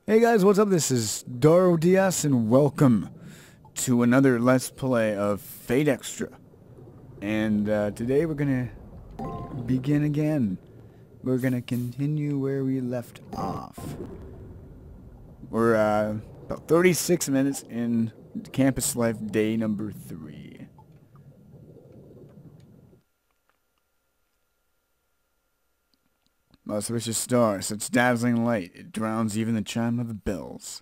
Hey guys, what's up? This is Daaro DS and welcome to another Let's Play of Fate Extra. And today we're gonna begin again. We're gonna continue where we left off. We're about 36 minutes in Campus Life day number 3. Auspicious star, such dazzling light, it drowns even the chime of the bells.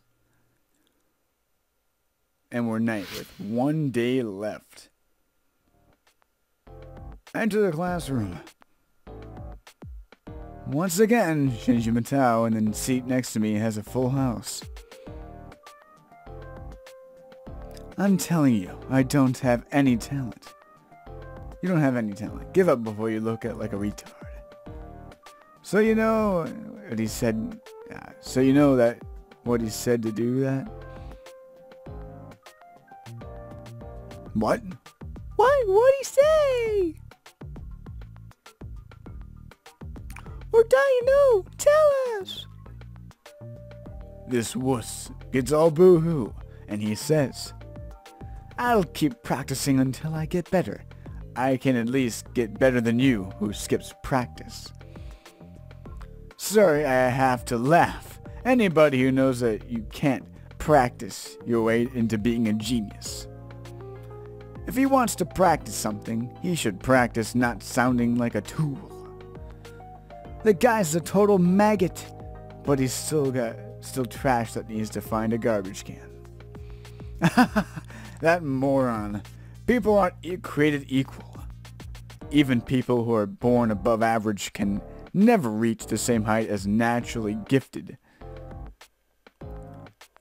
And we're night with 1 day left. Enter the classroom. Once again, Shinji Matao and the seat next to me has a full house. I'm telling you, I don't have any talent. You don't have any talent. Give up before you look at like a retard. So you know what he said. So you know that what he said to do that. What? What? What'd he say? We're dying to know. Tell us. This wuss gets all boo-hoo, and he says, "I'll keep practicing until I get better. I can at least get better than you, who skips practice." Sorry, I have to laugh. Anybody who knows that you can't practice your way into being a genius. If he wants to practice something, he should practice not sounding like a tool. The guy's a total maggot, but he's still trash that needs to find a garbage can. That moron. People aren't created equal. Even people who are born above average can never reach the same height as naturally gifted.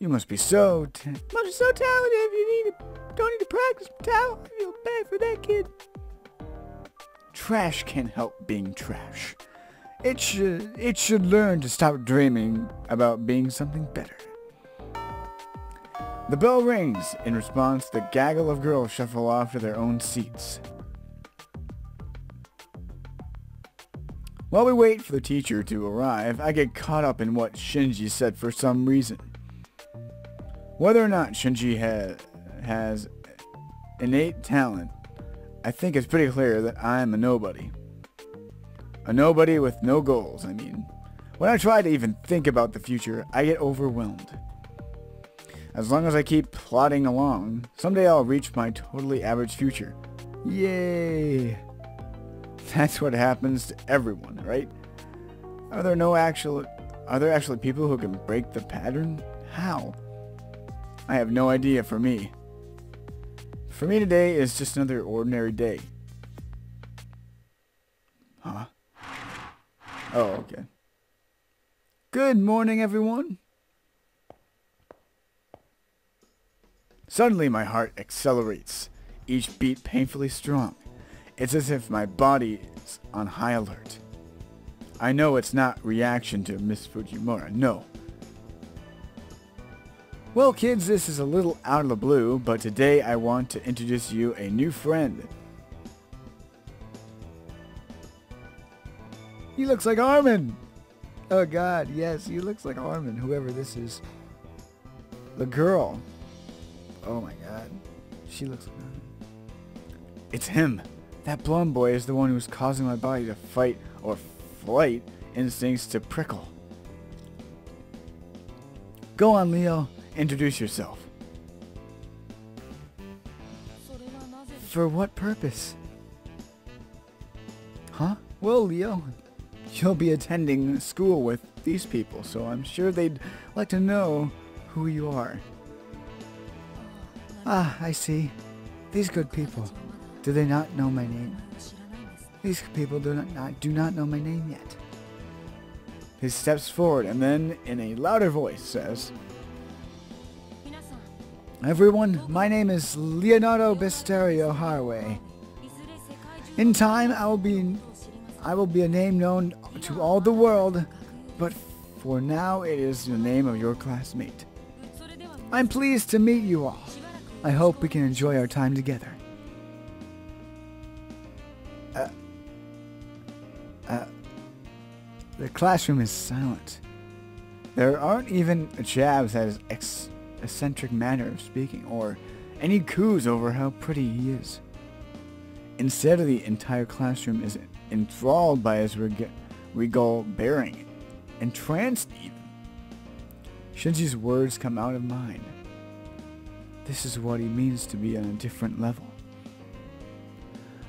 You must be so talented if you don't need to practice, Tao. I feel bad for that kid. Trash can't help being trash. It should learn to stop dreaming about being something better. The bell rings. In response, the gaggle of girls shuffle off to their own seats. While we wait for the teacher to arrive, I get caught up in what Shinji said for some reason. Whether or not Shinji has innate talent, I think it's pretty clear that I'm a nobody. A nobody with no goals, I mean. When I try to even think about the future, I get overwhelmed. As long as I keep plodding along, someday I'll reach my totally average future. Yay! That's what happens to everyone, right? Are there actually people who can break the pattern? How? I have no idea for me. For me today is just another ordinary day. Huh? Oh, okay. Good morning, everyone. Suddenly my heart accelerates, each beat painfully strong. It's as if my body is on high alert. I know it's not reaction to Miss Fujimura, no. Well kids, this is a little out of the blue, but today I want to introduce you a new friend. He looks like Armin! Oh god, yes, he looks like Armin, whoever this is. The girl. Oh my god. She looks like Armin. It's him! That blonde boy is the one who's causing my body to fight or flight instincts to prickle. Go on, Leo. Introduce yourself. For what purpose? Huh? Well, Leo, you'll be attending school with these people, so I'm sure they'd like to know who you are. Ah, I see. These good people. Do they not know my name? These people do not know my name yet. He steps forward and then, in a louder voice, says, "Everyone, my name is Leonardo Bisterio Harway. In time, I will be a name known to all the world, but for now, it is the name of your classmate. I'm pleased to meet you all. I hope we can enjoy our time together." The classroom is silent. There aren't even jabs at his eccentric manner of speaking, or any coos over how pretty he is. Instead, the entire classroom is enthralled by his regal bearing, entranced even. Shinji's words come out of mine. This is what he means to be on a different level.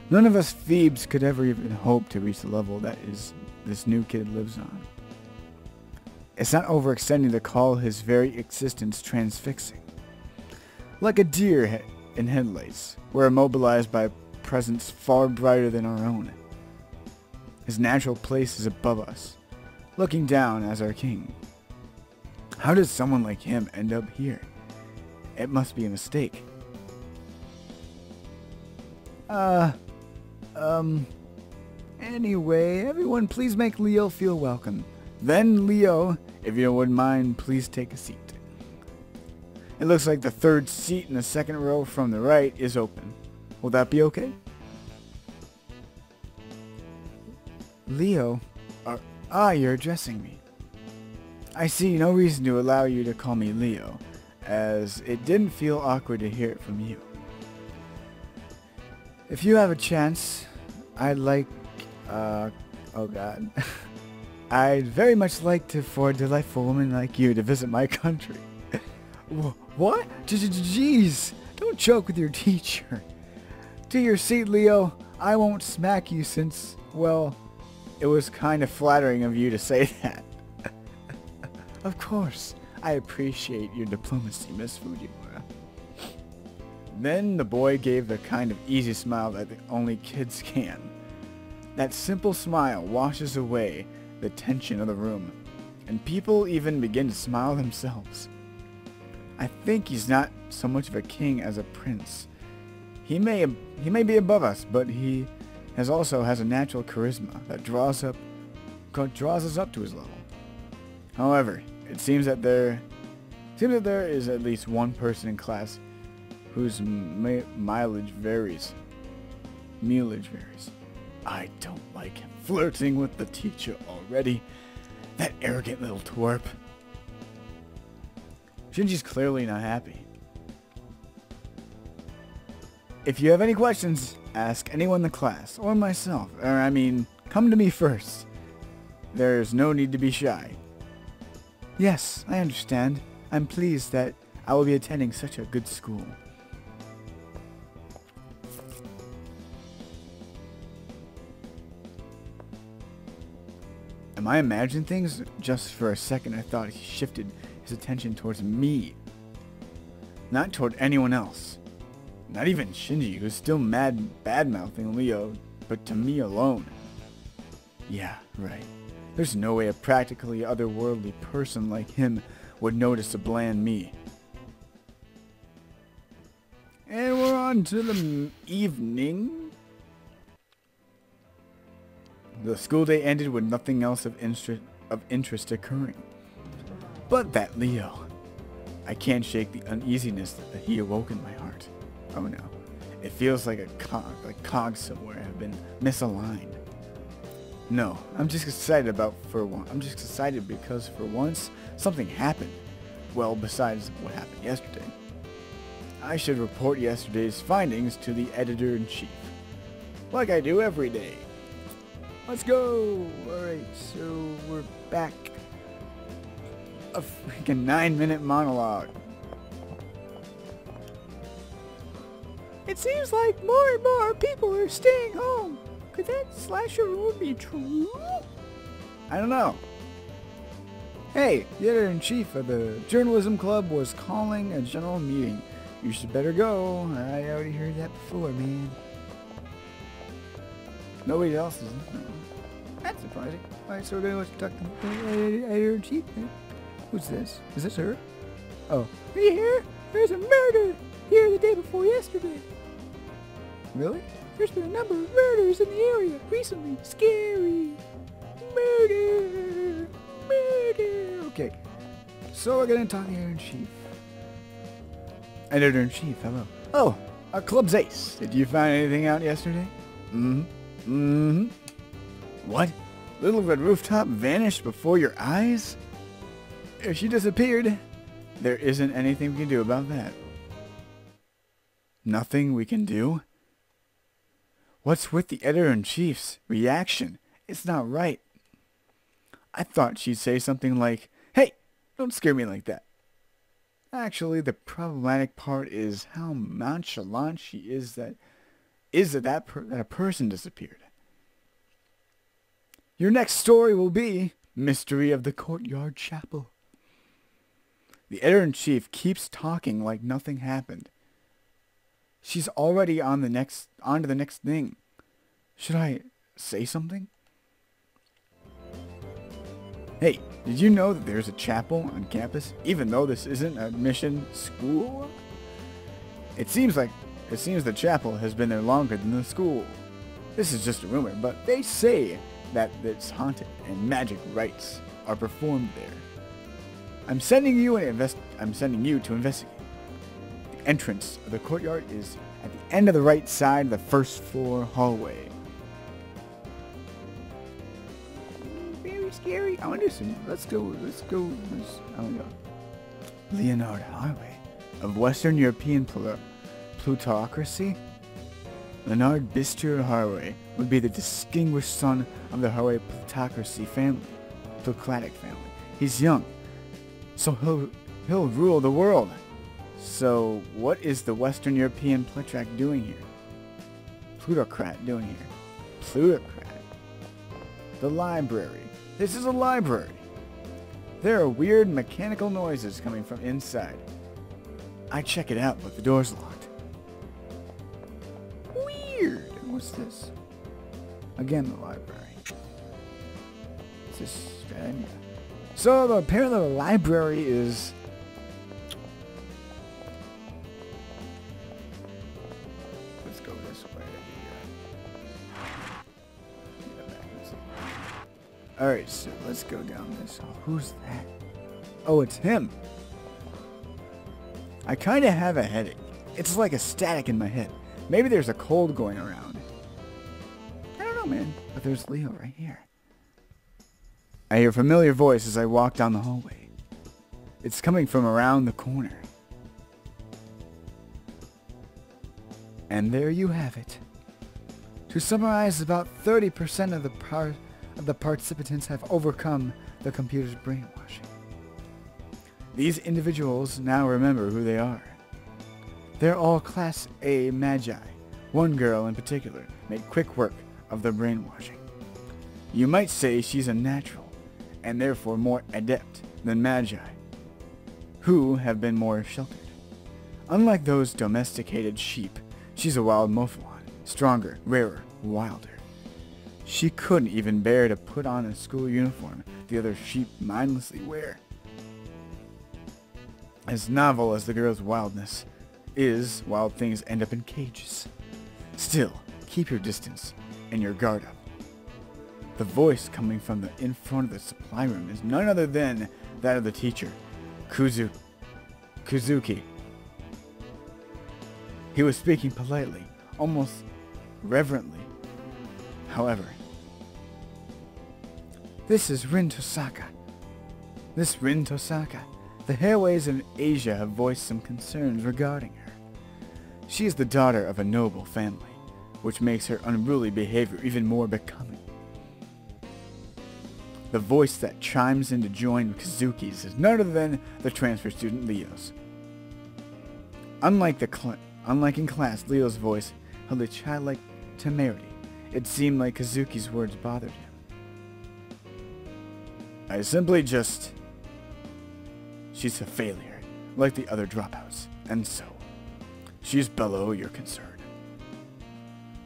None of us Phoebes could ever even hope to reach the level that this new kid lives on. It's not overextending to call his very existence transfixing. Like a deer in headlights, we're immobilized by a presence far brighter than our own. His natural place is above us, looking down as our king. How does someone like him end up here? It must be a mistake. Anyway, everyone please make Leo feel welcome. Then Leo, if you wouldn't mind, please take a seat. It looks like the third seat in the second row from the right is open. Will that be okay? Leo? You're addressing me. I see no reason to allow you to call me Leo, as it didn't feel awkward to hear it from you. If you have a chance, I'd like, oh god. I'd very much like for a delightful woman like you to visit my country. What? Jeez, don't joke with your teacher. To your seat, Leo. I won't smack you since, well, it was kind of flattering of you to say that. Of course, I appreciate your diplomacy, Miss Fujiwara. Then the boy gave the kind of easy smile that only kids can. That simple smile washes away the tension of the room, and people even begin to smile themselves. I think he's not so much of a king as a prince. He may be above us, but he also has a natural charisma that draws us up to his level. However, it seems that there is at least one person in class whose mileage varies. I don't like him flirting with the teacher already. That arrogant little twerp. Shinji's clearly not happy. If you have any questions, ask anyone in the class, or myself, come to me first. There's no need to be shy. Yes, I understand. I'm pleased that I will be attending such a good school. Am I imagining things? Just for a second I thought he shifted his attention towards me. Not toward anyone else. Not even Shinji, who's still bad-mouthing Leo, but to me alone. Yeah, right. There's no way a practically otherworldly person like him would notice a bland me. And we're on to the evening. The school day ended with nothing else of interest occurring. But that Leo. I can't shake the uneasiness that he awoke in my heart. Oh no. It feels like cogs somewhere have been misaligned. No, I'm just excited because for once something happened. Well, besides what happened yesterday. I should report yesterday's findings to the editor-in-chief. Like I do every day. Let's go! Alright, so we're back. A freaking 9-minute monologue. It seems like more and more people are staying home. Could that slasher rumor be true? I don't know. Hey, the editor-in-chief of the journalism club was calling a general meeting. You should better go. I already heard that before, man. Nobody else is. That's surprising. Alright, so we're going to talk to the editor-in-chief. Who's this? Is this her? Oh. Are you here? There's a murder here the day before yesterday. Really? There's been a number of murders in the area recently. Scary. Murder. Murder. Okay. So we're going to talk to the editor-in-chief. Editor-in-chief, hello. Oh, our club's ace. Did you find anything out yesterday? What? Little Red Rooftop vanished before your eyes? If she disappeared, there isn't anything we can do about that. Nothing we can do? What's with the editor-in-chief's reaction? It's not right. I thought she'd say something like, "Hey, don't scare me like that." Actually, the problematic part is how nonchalant she is that a person disappeared. Your next story will be Mystery of the Courtyard Chapel. The editor-in-chief keeps talking like nothing happened. She's already on to the next thing. Should I say something? Hey, did you know that there's a chapel on campus, even though this isn't a mission school? It seems the chapel has been there longer than the school. This is just a rumor, but they say that it's haunted and magic rites are performed there. I'm sending you to investigate. The entrance of the courtyard is at the end of the right side of the first floor hallway. Very scary. I want to do some. Let's go. I don't know. Leonard Highway of Western European plutocracy. Leonard Bister Harway would be the distinguished son of the Harway plutocracy family. Plutocratic family. He's young, so he'll rule the world. So what is the Western European plutocrat doing here? Plutocrat doing here? Plutocrat. The library. This is a library. There are weird mechanical noises coming from inside. I check it out, but the door's locked. Weird. What's this? Again, the library. Is this strategy? So apparently the library is... Let's go this way. Alright, so let's go down this hall. Who's that? Oh, it's him. I kind of have a headache. It's like a static in my head. Maybe there's a cold going around. I don't know, man. But there's Leo right here. I hear a familiar voice as I walk down the hallway. It's coming from around the corner. And there you have it. To summarize, about 30% of the participants have overcome the computer's brainwashing. These individuals now remember who they are. They're all Class A Magi. One girl in particular made quick work of the brainwashing. You might say she's a natural, and therefore more adept than Magi, who have been more sheltered. Unlike those domesticated sheep, she's a wild Mophilon, stronger, rarer, wilder. She couldn't even bear to put on a school uniform the other sheep mindlessly wear. As novel as the girl's wildness is, wild things end up in cages. Still, keep your distance and your guard up. The voice coming from in front of the supply room is none other than that of the teacher, Kuzuki. He was speaking politely, almost reverently. However, this is Rin Tosaka. The Hairways in Asia have voiced some concerns regarding her. She is the daughter of a noble family, which makes her unruly behavior even more becoming. The voice that chimes in to join Kazuki's is none other than the transfer student Leo's. Unlike in class, Leo's voice held a childlike temerity. It seemed like Kazuki's words bothered him. I simply just... She's a failure, like the other dropouts, and so, she's below your concern.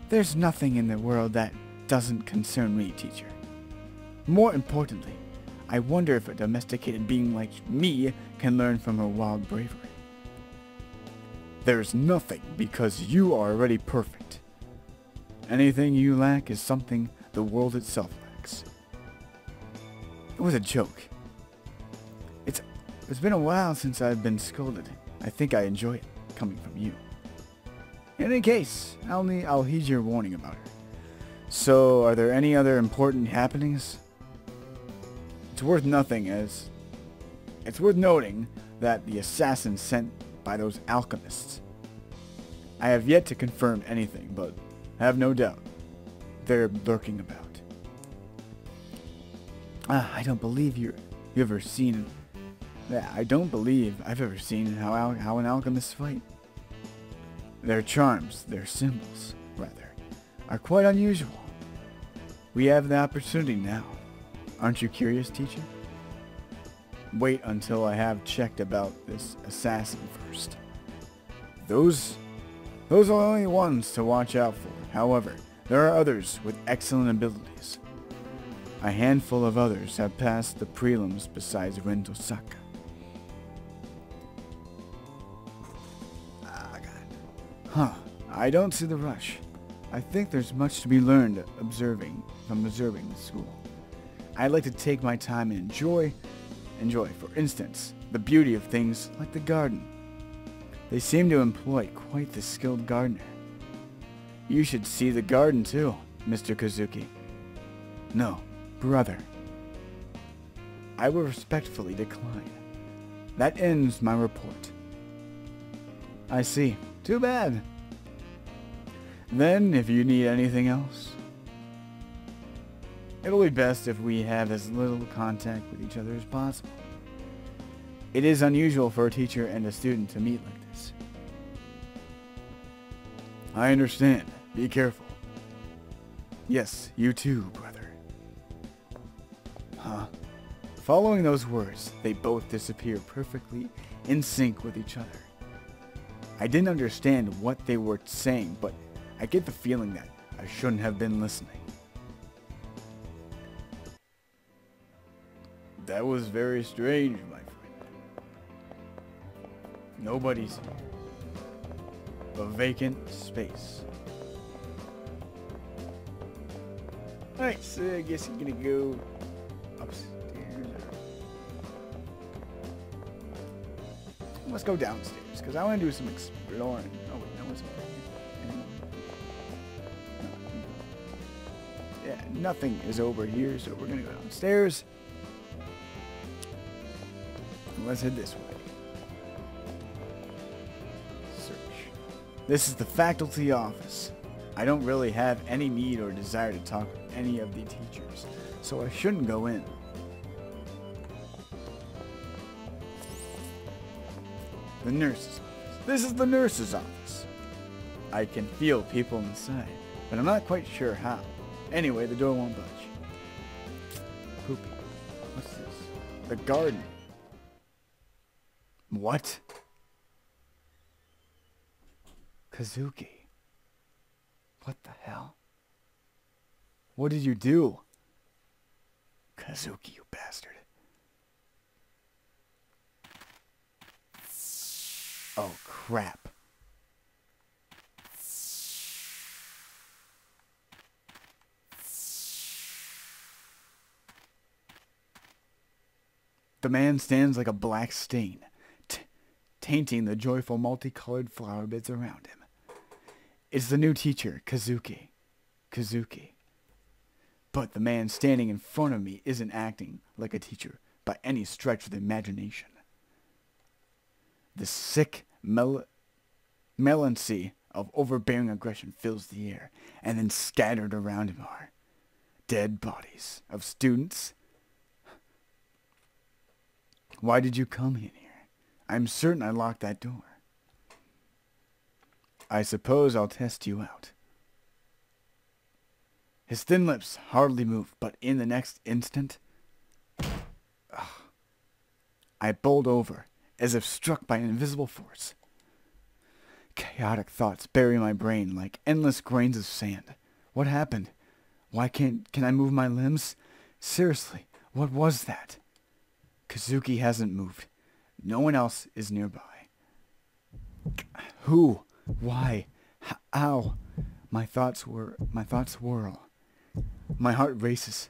There's nothing in the world that doesn't concern me, teacher. More importantly, I wonder if a domesticated being like me can learn from her wild bravery. There's nothing because you are already perfect. Anything you lack is something the world itself lacks. It was a joke. It's been a while since I've been scolded. I think I enjoy it, coming from you. In any case, I'll heed your warning about her. So, are there any other important happenings? It's worth nothing as It's worth noting that the assassin sent by those alchemists. I have yet to confirm anything, but have no doubt they're lurking about. I don't believe you ever seen. I don't believe I've ever seen how an alchemist fight. Their charms, their symbols, rather, are quite unusual. We have the opportunity now. Aren't you curious, teacher? Wait until I have checked about this assassin first. Those are the only ones to watch out for. However, there are others with excellent abilities. A handful of others have passed the prelims besides Ren Tosaka. Huh, I don't see the rush. I think there's much to be learned from observing the school. I'd like to take my time and enjoy, for instance, the beauty of things like the garden. They seem to employ quite the skilled gardener. You should see the garden too, Mr. Kazuki. No, brother. I will respectfully decline. That ends my report. I see. Too bad. Then, if you need anything else, it'll be best if we have as little contact with each other as possible. It is unusual for a teacher and a student to meet like this. I understand. Be careful. Yes, you too, brother. Huh? Following those words, they both disappear perfectly in sync with each other. I didn't understand what they were saying, but I get the feeling that I shouldn't have been listening. That was very strange, my friend. Nobody's here. A vacant space. Alright, so I guess you're gonna go upstairs. Let's go downstairs, because I want to do some exploring. Oh, wait, no one's over here. No. Yeah, nothing is over here, so we're going to go downstairs. Let's head this way. Search. This is the faculty office. I don't really have any need or desire to talk to any of the teachers, so I shouldn't go in. The nurse's office. This is the nurse's office. I can feel people inside, but I'm not quite sure how. Anyway, the door won't budge. Poopy. What's this? The garden. What? Kazuki. What the hell? What did you do? Kazuki, you bastard. Oh, crap. The man stands like a black stain, tainting the joyful multicolored flower beds around him. It's the new teacher, Kazuki. But the man standing in front of me isn't acting like a teacher by any stretch of the imagination. The sick melancholy of overbearing aggression fills the air, and then scattered around him are dead bodies of students. Why did you come in here? I'm certain I locked that door. I suppose I'll test you out. His thin lips hardly moved, but in the next instant, I bowled over, as if struck by an invisible force. Chaotic thoughts bury my brain like endless grains of sand. What happened? Why can I move my limbs? Seriously, what was that? Kazuki hasn't moved. No one else is nearby. Who? Why? How? My thoughts whirl. My heart races.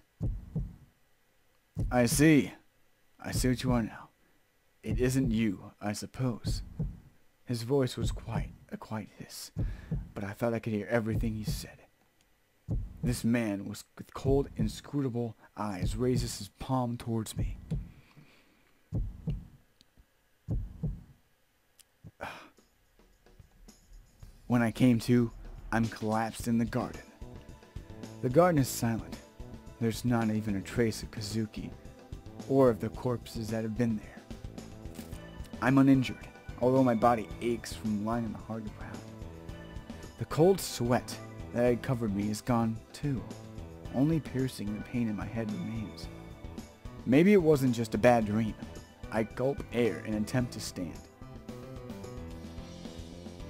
I see what you are now. It isn't you, I suppose. His voice was a quiet hiss, but I thought I could hear everything he said. This man with cold, inscrutable eyes raises his palm towards me. When I came to, I'm collapsed in the garden. The garden is silent. There's not even a trace of Kazuki or of the corpses that have been there. I'm uninjured, although my body aches from lying in the hard ground. The cold sweat that had covered me is gone too. Only piercing the pain in my head remains. Maybe it wasn't just a bad dream. I gulp air in an attempt to stand.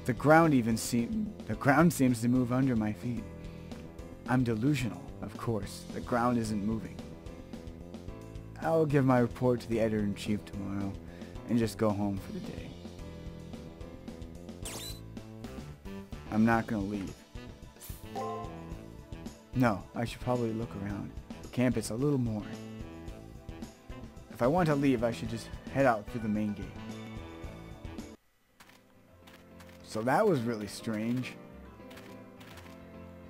The ground seems to move under my feet. I'm delusional, of course. The ground isn't moving. I'll give my report to the editor-in-chief tomorrow and just go home for the day. I'm not gonna leave. No, I should probably look around campus a little more. If I want to leave, I should just head out through the main gate. So that was really strange.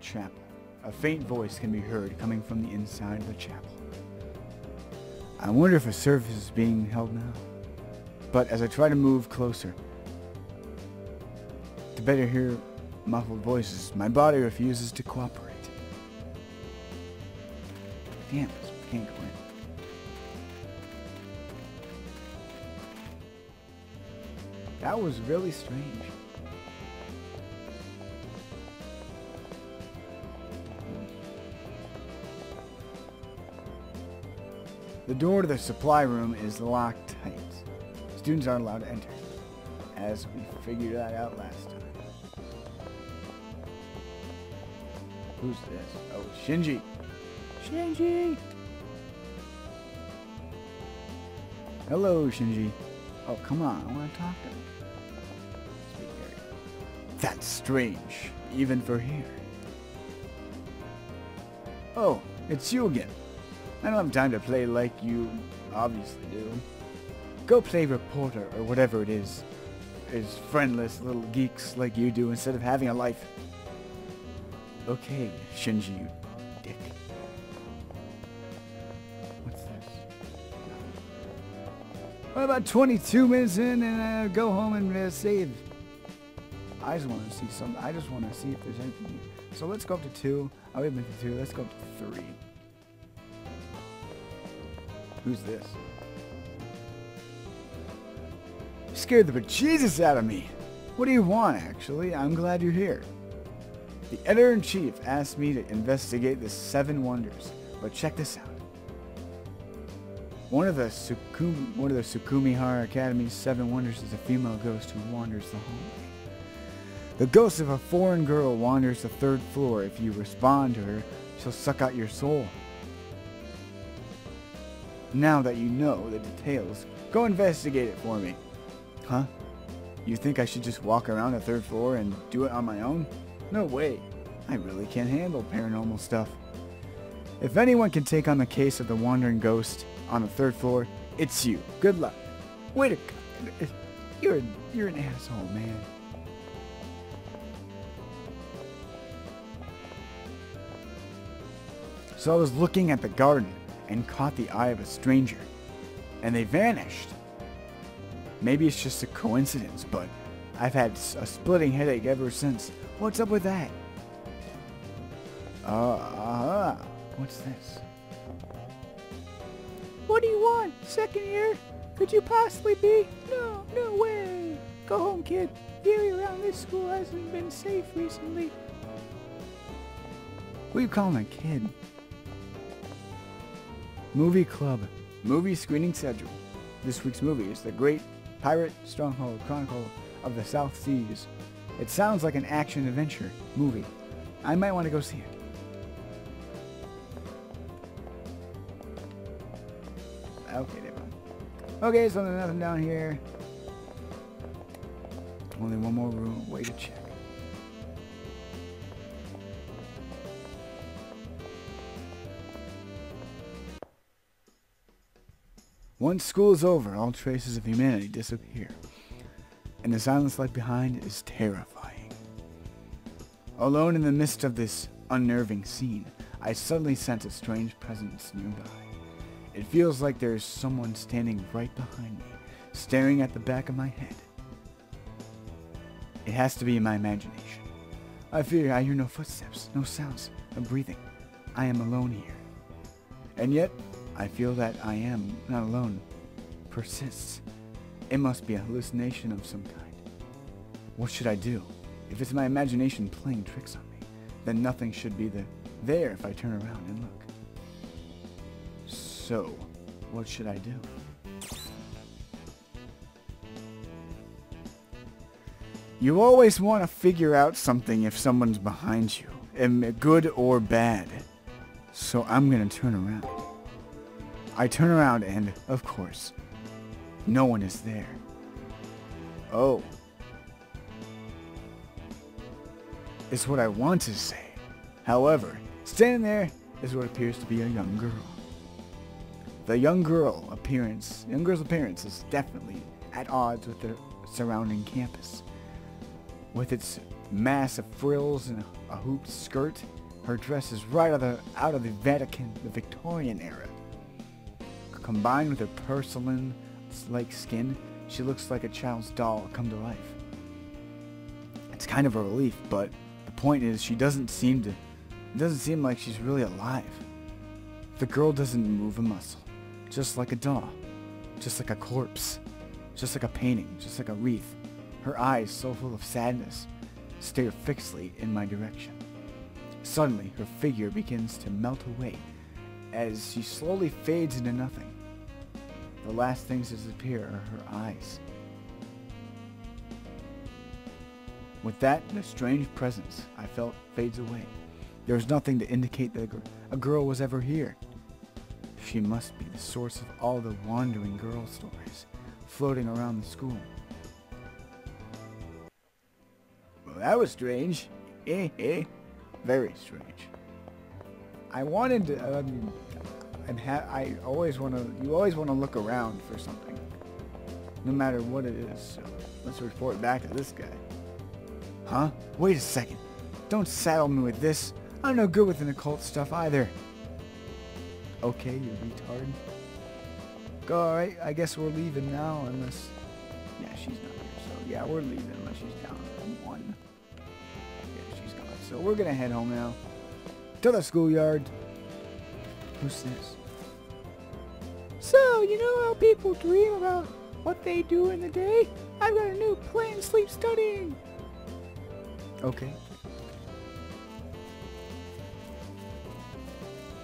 Chapel. A faint voice can be heard coming from the inside of the chapel. I wonder if a service is being held now. But as I try to move closer, to better hear muffled voices, my body refuses to cooperate. Damn, I can't go in. That was really strange. The door to the supply room is locked tight. Students aren't allowed to enter, as we figured that out last time. Who's this? Oh, Shinji. Shinji! Hello, Shinji. Oh, come on, I want to talk to him. That's strange, even for here. Oh, it's you again. I don't have time to play like you obviously do. Go play reporter or whatever it is friendless little geeks like you do instead of having a life. Okay, Shinji, you dick. What's this? Well, about 22 minutes in and go home and save. I just want to see something. I just want to see if there's anything. So let's go up to 2. Oh, we've been to 2. Let's go up to 3. Who's this? You scared the bejesus out of me. What do you want, actually? I'm glad you're here. The editor-in-chief asked me to investigate the 7 wonders, but check this out. One of the Sukumihara Academy's 7 wonders is a female ghost who wanders the hallway. The ghost of a foreign girl wanders the 3rd floor. If you respond to her, she'll suck out your soul. Now that you know the details, go investigate it for me. Huh? You think I should just walk around the 3rd floor and do it on my own? No way. I really can't handle paranormal stuff. If anyone can take on the case of the wandering ghost on the 3rd floor, it's you. Good luck. Wait a... You're an asshole, man. So I was looking at the garden and caught the eye of a stranger, and they vanished. Maybe it's just a coincidence, but I've had a splitting headache ever since. What's up with that? What's this? What do you want? 2nd year? Could you possibly be? No way. Go home, kid. The area around this school hasn't been safe recently. What are you calling a kid? Movie Club. Movie screening schedule. This week's movie is The Great Pirate Stronghold Chronicle of the South Seas. It sounds like an action-adventure movie. I might want to go see it. Okay, there we go. Okay, so there's nothing down here. Only one more room. Way to check. Once school is over, all traces of humanity disappear, and the silence left behind is terrifying. Alone in the midst of this unnerving scene, I suddenly sense a strange presence nearby. It feels like there is someone standing right behind me, staring at the back of my head. It has to be in my imagination. I hear no footsteps, no sounds of breathing. I am alone here. And yet, I feel that I am not alone. Persists. It must be a hallucination of some kind. What should I do? If it's my imagination playing tricks on me, then nothing should be there if I turn around and look. So, what should I do? You always want to figure out something if someone's behind you, good or bad. So I'm going to turn around. I turn around and, of course, no one is there. Oh. Is what I want to say. However, standing there is what appears to be a young girl. The young girl's appearance is definitely at odds with the surrounding campus. With its mass of frills and a hooped skirt, her dress is right out of the Victorian era. Combined with her porcelain-like skin, she looks like a child's doll come to life. It's kind of a relief, but the point is she doesn't seem like she's really alive. The girl doesn't move a muscle, just like a doll, just like a corpse, just like a painting, just like a wreath. Her eyes, so full of sadness, stare fixedly in my direction. Suddenly, her figure begins to melt away as she slowly fades into nothing. The last things to disappear are her eyes. With that, the strange presence I felt fades away. There was nothing to indicate that a girl was ever here. She must be the source of all the wandering girl stories floating around the school. Well, that was strange. Very strange. I wanted to, you always want to look around for something, no matter what it is. So let's report back to this guy. Huh? Wait a second. Don't saddle me with this. I'm no good with an occult stuff either. Okay, you retard. Go, alright, I guess we're leaving now unless... Yeah, she's not here, so yeah, we're leaving unless she's down one. Yeah, she's gone. So we're gonna head home now. To the schoolyard. Who's this? So, you know how people dream about what they do in the day? I've got a new plan, sleep studying. Okay.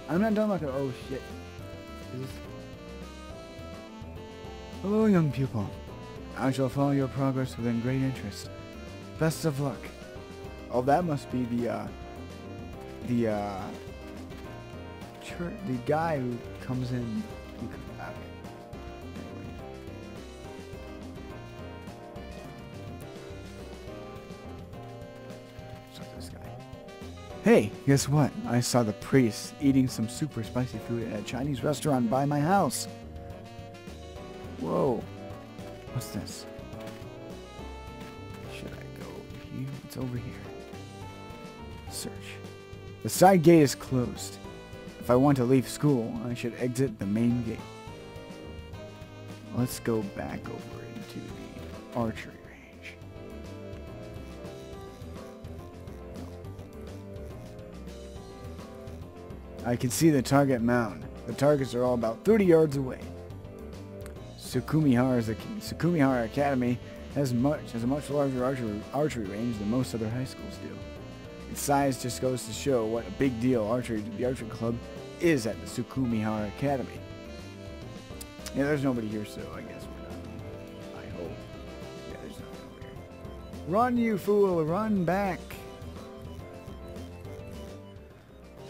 I'm not done like a... Oh, shit. Hello, young pupil. I shall follow your progress with great interest. Best of luck. Oh, that must be the guy who comes in. Hey, guess what? I saw the priest eating some super spicy food at a Chinese restaurant by my house. Whoa. What's this? Should I go over here? What's over here? Search. The side gate is closed. If I want to leave school, I should exit the main gate. Let's go back over into the archery range. I can see the target mound. The targets are all about 30 yards away. Sukumihara Academy has a much larger archery range than most other high schools do. Its size just goes to show what a big deal the archery club is at the Sukumihara Academy. Yeah, there's nobody here, so I guess we're done. I hope. Yeah, there's nothing over here. Run, you fool! Run back!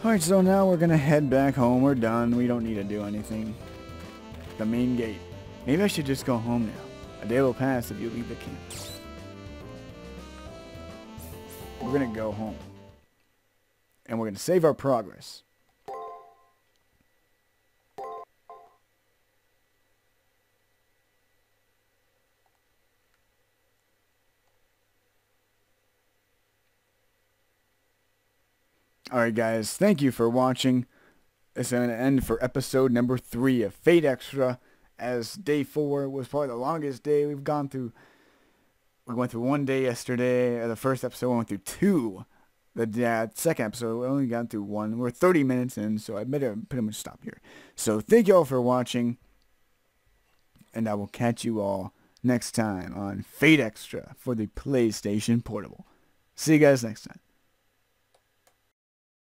Alright, so now we're gonna head back home. We're done. We don't need to do anything. The main gate. Maybe I should just go home now. A day will pass if you leave the campus. We're gonna go home. And we're gonna save our progress. Alright guys, thank you for watching. This is going to end for episode number 3 of Fate Extra, as day 4 was probably the longest day we've gone through. We went through one day yesterday. The first episode we went through two. The second episode we only got through one. We're 30 minutes in, so I better pretty much stop here. So thank you all for watching, and I will catch you all next time on Fate Extra for the PlayStation Portable. See you guys next time.